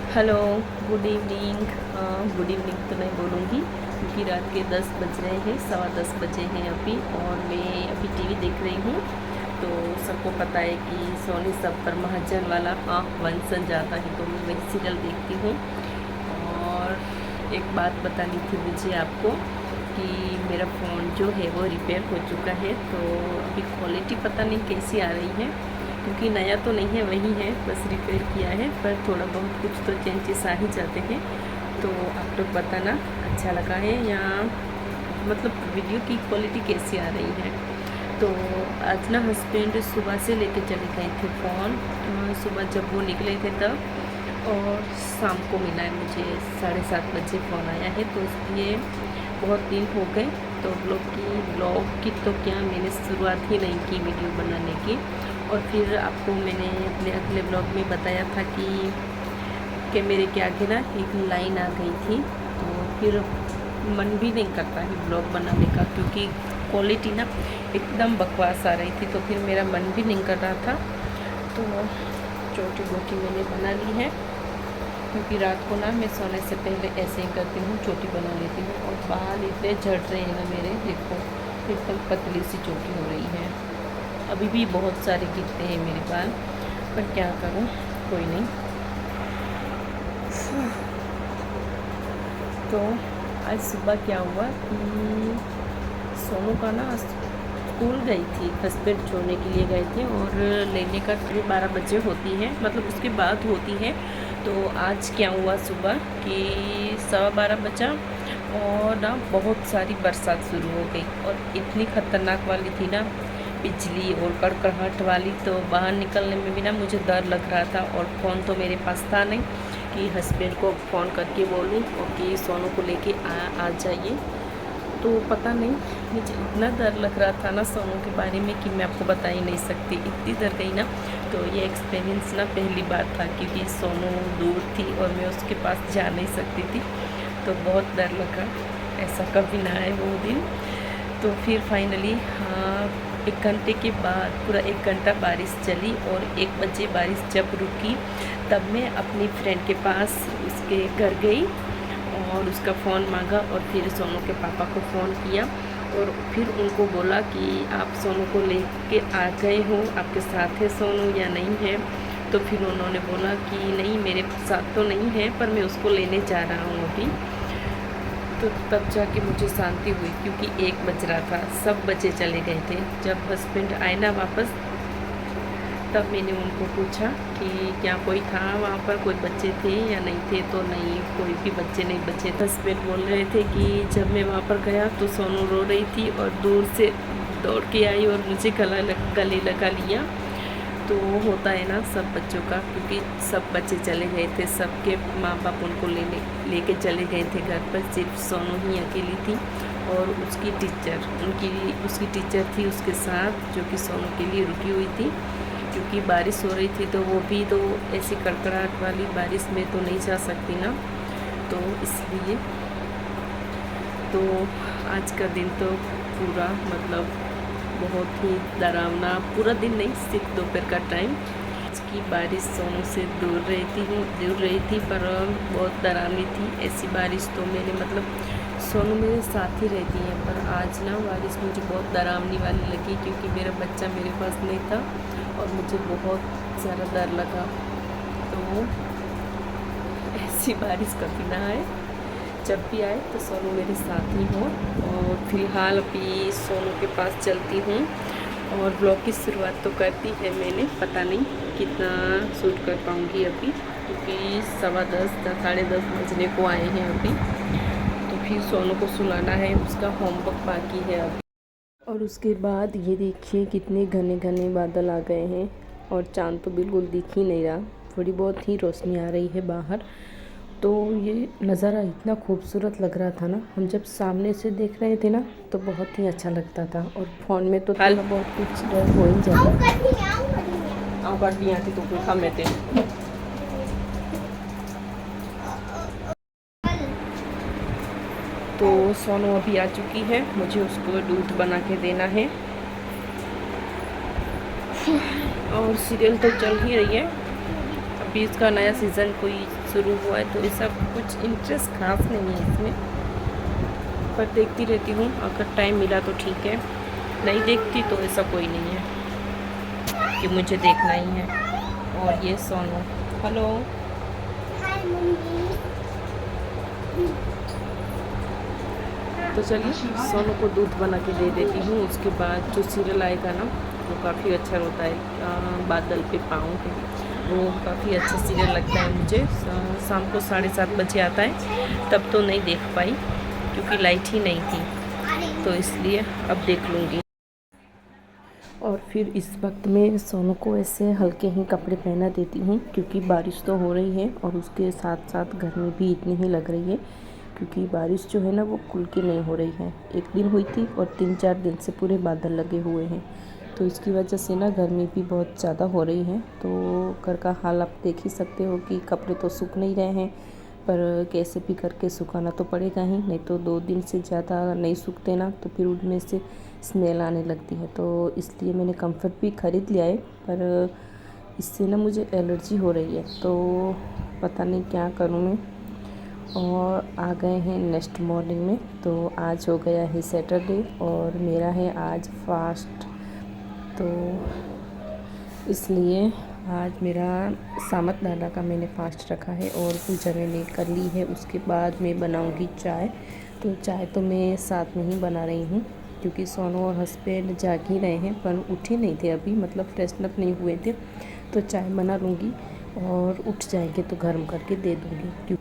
Hello, good evening. Good evening तो नहीं बोलूँगी क्योंकि रात के 10 बज रहे हैं, 10:15 बजे हैं अभी, और मैं अभी टीवी देख रही हूँ। तो सबको पता है कि सोनी सब पर महाजन वाला वंशन जाता है, तो मैं वही सीरियल देखती हूँ। और एक बात बतानी थी मुझे आपको कि मेरा फ़ोन जो है वो रिपेयर हो चुका है, तो अभी क्वालिटी पता नहीं कैसी आ रही है, क्योंकि नया तो नहीं है, वही है, बस रिपेयर किया है, पर थोड़ा बहुत कुछ तो चेंजेस आ ही जाते हैं। तो आप लोग बताना अच्छा लगा है या मतलब वीडियो की क्वालिटी कैसी आ रही है। तो आज ना हस्बैंड सुबह से लेके चले गए थे फ़ोन, सुबह जब वो निकले थे तब, और शाम को मिला है मुझे 7:30 बजे फ़ोन आया है। तो इसलिए बहुत दिन हो गए, तो ब्लॉग की तो क्या, मैंने शुरुआत ही नहीं की वीडियो बनाने की। और फिर आपको मैंने अपने अगले ब्लॉग में बताया था कि मेरे के आगे ना एक लाइन आ गई थी, तो फिर मन भी नहीं करता है ब्लॉग बनाने का, क्योंकि क्वालिटी ना एकदम बकवास आ रही थी, तो फिर मेरा मन भी नहीं कर रहा था। तो छोटी मोटी मैंने बना ली है, क्योंकि रात को ना मैं सोने से पहले ऐसे ही करती हूँ, चोटी बना लेती हूँ। और बाल इतने झड़ रहे हैं ना मेरे, देखो एकदम पतली सी चोटी हो रही है। अभी भी बहुत सारे गिरते हैं मेरे बाल, पर क्या करूँ, कोई नहीं। तो आज सुबह क्या हुआ कि सोनू का ना स्कूल गई थी, हस्बैंड छोड़ने के लिए गए थे, और लेने का ट्रिप 12 बजे होती है, मतलब उसके बाद होती है। तो आज क्या हुआ सुबह कि 12:15 बजा, और ना बहुत सारी बरसात शुरू हो गई, और इतनी ख़तरनाक वाली थी ना, बिजली और कड़कड़ाहट वाली। तो बाहर निकलने में भी ना मुझे डर लग रहा था, और फ़ोन तो मेरे पास था नहीं कि हस्बैंड को फ़ोन करके बोलूँ और कि सोनू को लेके आ जाइए। तो पता नहीं, मुझे इतना डर लग रहा था ना सोनू के बारे में कि मैं आपको बता ही नहीं सकती, इतनी डर गई ना। तो ये एक्सपीरियंस ना पहली बार था, क्योंकि सोनू दूर थी और मैं उसके पास जा नहीं सकती थी, तो बहुत डर लगा, ऐसा कभी ना आए वो दिन। तो फिर फाइनली हाँ, 1 घंटे के बाद पूरा 1 घंटा बारिश चली, और 1 बजे बारिश जब रुकी तब मैं अपनी फ्रेंड के पास उसके घर गई और उसका फ़ोन मांगा, और फिर सोनू के पापा को फ़ोन किया, और फिर उनको बोला कि आप सोनू को लेके आ गए हो, आपके साथ है सोनू या नहीं है। तो फिर उन्होंने बोला कि नहीं, मेरे साथ तो नहीं है, पर मैं उसको लेने जा रहा हूँ अभी। तो तब जाके मुझे शांति हुई, क्योंकि 1 बज रहा था, सब बच्चे चले गए थे। जब हस्बैंड आए ना वापस, तब मैंने उनको पूछा कि क्या कोई था वहाँ पर, कोई बच्चे थे या नहीं थे। तो नहीं, कोई भी बच्चे नहीं बचे। हस्बैंड बोल रहे थे कि जब मैं वहाँ पर गया तो सोनू रो रही थी, और दूर से दौड़ के आई और मुझे गले लगा लिया। तो होता है ना सब बच्चों का, क्योंकि सब बच्चे चले गए थे, सबके माँ बाप उनको लेके चले गए थे घर पर, सिर्फ सोनू ही अकेली थी, और उसकी टीचर थी उसके साथ, जो कि सोनू के लिए रुकी हुई थी। क्योंकि बारिश हो रही थी, तो वो भी तो ऐसी कड़कड़ाहट वाली बारिश में तो नहीं जा सकती ना, तो इसलिए। तो आज का दिन तो पूरा मतलब बहुत ही डरावना, पूरा दिन नहीं, सिर्फ दोपहर का टाइम। आज की बारिश सोनू से दूर रही थी, पर बहुत डरावनी थी। ऐसी बारिश तो मैंने मतलब, सोनू मेरे साथ ही रहती है, पर आज ना बारिश मुझे बहुत डरावनी वाली लगी, क्योंकि मेरा बच्चा मेरे पास नहीं था और मुझे बहुत ज़्यादा डर लगा। तो ऐसी बारिश कभी ना आए, जब भी आए तो सोनू मेरे साथ ही हो। और फिलहाल अभी सोनू के पास चलती हूँ, और ब्लॉग की शुरुआत तो करती है मैंने, पता नहीं कितना शूट कर पाऊँगी अभी, क्योंकि 10:15 10:30 बजने को आए हैं अभी। तो फिर सोनू को सुलाना है, उसका होमवर्क बाकी है अभी। और उसके बाद ये देखिए कितने घने घने बादल आ गए हैं, और चाँद तो बिल्कुल दिख ही नहीं रहा, थोड़ी बहुत ही रोशनी आ रही है बाहर। तो ये नज़ारा इतना खूबसूरत लग रहा था ना, हम जब सामने से देख रहे थे ना तो बहुत ही अच्छा लगता था, और फ़ोन में तो थोड़ा बहुत कुछ डर हो ही जाता है। तो सोनू अभी आ चुकी है, मुझे उसको दूध बना के देना है, और सीरियल तो चल ही रही है। अभी इसका नया सीज़न कोई शुरू हुआ है, तो ऐसा कुछ इंटरेस्ट खास नहीं है इसमें, पर देखती रहती हूँ। अगर टाइम मिला तो ठीक है, नहीं देखती तो ऐसा कोई नहीं है कि मुझे देखना ही है। और ये सोनू, हेलो, तो चलिए सोनू को दूध बना के दे देती हूँ। उसके बाद जो सीरियल आएगा ना, वो काफ़ी अच्छा होता है, बादल पे पाँव पे, वो काफ़ी अच्छा सीरियल लगता है मुझे। शाम को 7:30 बजे आता है, तब तो नहीं देख पाई क्योंकि लाइट ही नहीं थी, तो इसलिए अब देख लूँगी। और फिर इस वक्त में सोनू को ऐसे हल्के ही कपड़े पहना देती हूँ, क्योंकि बारिश तो हो रही है और उसके साथ साथ गर्मी भी इतनी ही लग रही है, क्योंकि बारिश जो है ना वो खुल के नहीं हो रही है। एक दिन हुई थी और 3-4 दिन से पूरे बादल लगे हुए हैं, तो इसकी वजह से ना गर्मी भी बहुत ज़्यादा हो रही है। तो घर का हाल आप देख ही सकते हो कि कपड़े तो सूख नहीं रहे हैं, पर कैसे भी करके सुखाना तो पड़ेगा ही, नहीं तो 2 दिन से ज़्यादा नहीं सूखते ना तो फिर उनमें से स्मेल आने लगती है। तो इसलिए मैंने कंफर्ट भी ख़रीद लिया है, पर इससे ना मुझे एलर्जी हो रही है, तो पता नहीं क्या करूँ मैं। और आ गए हैं नेक्स्ट मॉर्निंग में, तो आज हो गया है सैटरडे और मेरा है आज फास्ट, तो इसलिए आज मेरा सामत दादा का मैंने फास्ट रखा है और पूजा मैंने कर ली है। उसके बाद मैं बनाऊंगी चाय, तो चाय तो मैं साथ में ही बना रही हूँ, क्योंकि सोनू और हस्बैंड जाग ही रहे हैं पर उठे नहीं थे अभी, मतलब फ्रेशन नहीं हुए थे। तो चाय बना लूँगी और उठ जाएंगे तो गर्म करके दे दूँगी।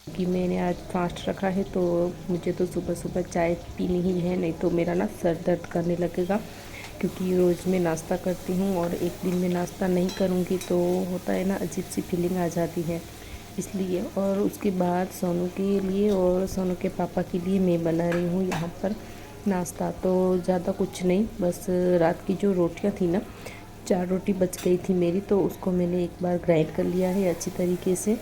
कि मैंने आज फास्ट रखा है, तो मुझे तो सुबह सुबह चाय पीनी ही है, नहीं तो मेरा ना सर दर्द करने लगेगा, क्योंकि रोज़ मैं नाश्ता करती हूँ और एक दिन में नाश्ता नहीं करूँगी तो होता है ना, अजीब सी फीलिंग आ जाती है, इसलिए। और उसके बाद सोनू के लिए और सोनू के पापा के लिए मैं बना रही हूँ यहाँ पर नाश्ता। तो ज़्यादा कुछ नहीं, बस रात की जो रोटियाँ थी ना, 4 रोटी बच गई थी मेरी, तो उसको मैंने एक बार ग्राइंड कर लिया है अच्छी तरीके से,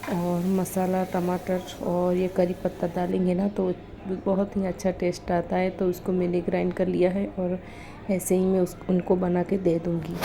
और मसाला, टमाटर और ये करी पत्ता डालेंगे ना तो बहुत ही अच्छा टेस्ट आता है। तो उसको मैंने ग्राइंड कर लिया है और ऐसे ही मैं उनको बना के दे दूँगी।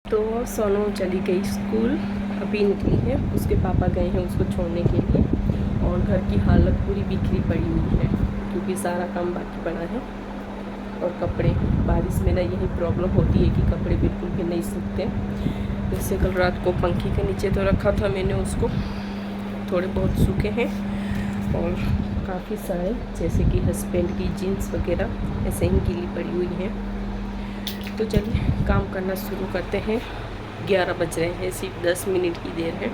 तो सोनू चली गई स्कूल, अभी निकली है, उसके पापा गए हैं उसको छोड़ने के लिए, और घर की हालत पूरी बिखरी पड़ी हुई है, क्योंकि सारा काम बाकी पड़ा है। और कपड़े, बारिश में ना यही प्रॉब्लम होती है कि कपड़े बिल्कुल भी नहीं सूखते। जैसे कल रात को पंखे के नीचे तो रखा था मैंने उसको, थोड़े बहुत सूखे हैं, और काफ़ी सारे जैसे कि हस्बैंड की जीन्स वगैरह ऐसे ही गीली पड़ी हुई हैं। तो चलिए काम करना शुरू करते हैं। 11 बज रहे हैं, सिर्फ 10 मिनट की देर है,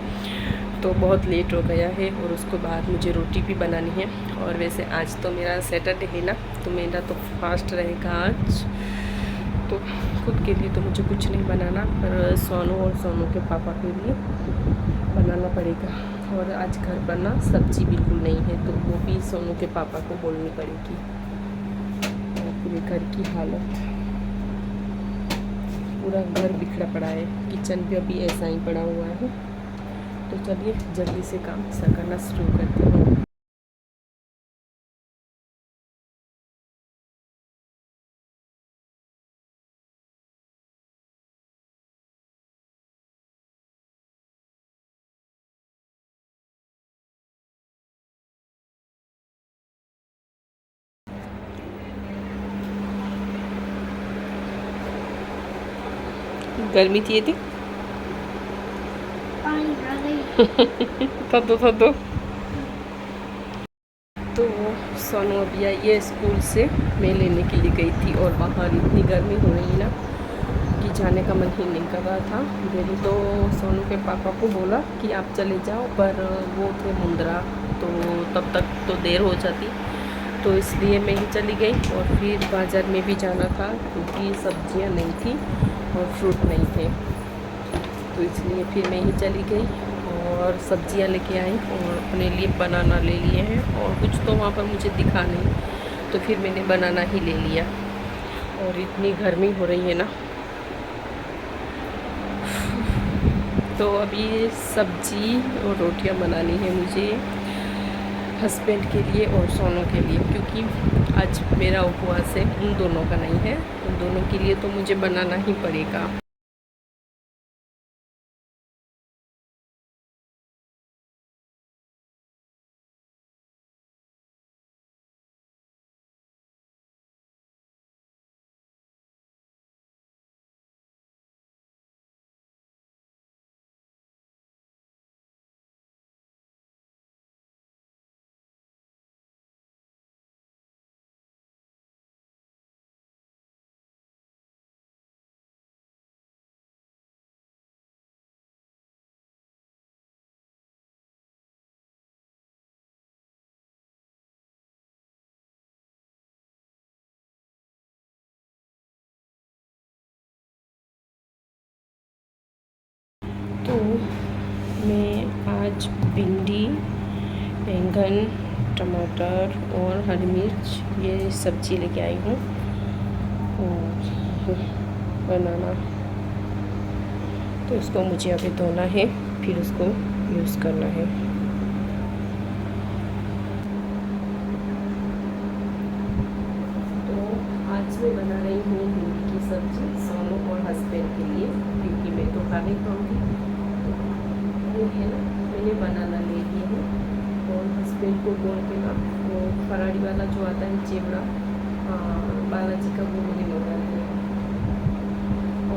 तो बहुत लेट हो गया है। और उसके बाद मुझे रोटी भी बनानी है, और वैसे आज तो मेरा सैटरडे है ना, तो मेरा तो फास्ट रहेगा आज। तो खुद के लिए तो मुझे कुछ नहीं बनाना, पर सोनू और सोनू के पापा के लिए बनाना पड़ेगा। और आज घर पर ना सब्जी बिल्कुल नहीं है, तो वो भी सोनू के पापा को बोलनी पड़ेगी। और पूरे घर की हालत, पूरा घर बिखरा पड़ा है, किचन भी अभी ऐसा ही पड़ा हुआ है। तो चलिए जल्दी से काम करना शुरू करते हैं। गर्मी थी थी थदो तो सोनू अभी आई है स्कूल से, मैं लेने के लिए गई थी और बाहर इतनी गर्मी हो रही ना कि जाने का मन ही नहीं कर रहा था। मैंने तो सोनू के पापा को बोला कि आप चले जाओ, पर वो थे मुंद्रा, तो तब तक तो देर हो जाती, तो इसलिए मैं ही चली गई। और फिर बाज़ार में भी जाना था क्योंकि सब्जियां नहीं थी और फ्रूट नहीं थे, तो इसलिए फिर मैं ही चली गई और सब्जियां लेके आई और अपने लिए बनाना ले लिए हैं। और कुछ तो वहाँ पर मुझे दिखा नहीं, तो फिर मैंने बनाना ही ले लिया। और इतनी गर्मी हो रही है ना, तो अभी सब्जी और रोटियां बनानी है मुझे हस्बैंड के लिए और सोनू के लिए, क्योंकि आज मेरा उपवास है, उन दोनों का नहीं है। उन दोनों के लिए तो मुझे बनाना ही पड़ेगा। तो मैं आज भिंडी, बैंगन, टमाटर और हरी मिर्च ये सब्ज़ी लेके आई हूँ और बनाना, तो इसको मुझे अभी धोना है, फिर उसको यूज़ करना है। तो आज मैं बना रही हूँ भिंडी की सब्ज़ी सोनू और हस्बैंड के लिए, क्योंकि मैं तो खा नहीं पाऊँगी, तो ये ना मैंने बनाना ले लिए हैं। और हस्बैंड को बोल के ना वो फराड़ी वाला जो आता है चिवड़ा, बालाजी का, वो मैंने मंगा लिया।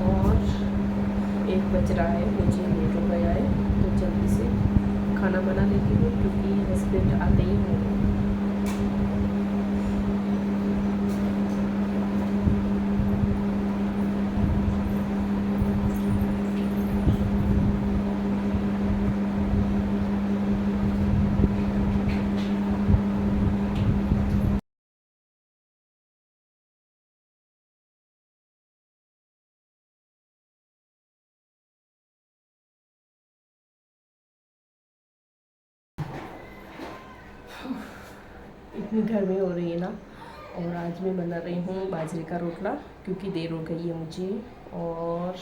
और 1 बज रहा है, मुझे लेट हो गया है, तो जल्दी से खाना बना लेती हूँ क्योंकि हस्बैंड आते ही होंगे। इतनी गर्मी हो रही है ना, और आज मैं बना रही हूँ बाजरे का रोटला, क्योंकि देर हो गई है मुझे। और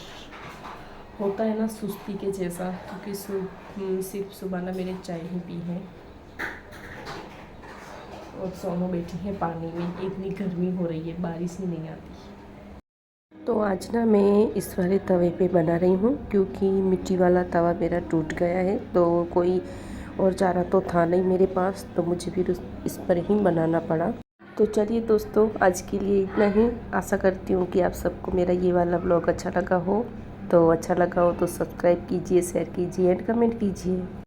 होता है ना सुस्ती के जैसा, क्योंकि सिर्फ सुबह ना मैंने चाय ही पी है। और सोनू बैठी है पानी में, इतनी गर्मी हो रही है, बारिश ही नहीं आती। तो आज ना मैं इस वाले तवे पे बना रही हूँ, क्योंकि मिट्टी वाला तवा मेरा टूट गया है, तो कोई और चारा तो था नहीं मेरे पास, तो मुझे फिर इस पर ही बनाना पड़ा। तो चलिए दोस्तों, आज के लिए इतना ही। आशा करती हूँ कि आप सबको मेरा ये वाला ब्लॉग अच्छा लगा हो, तो अच्छा लगा हो तो सब्सक्राइब कीजिए, शेयर कीजिए एंड कमेंट कीजिए।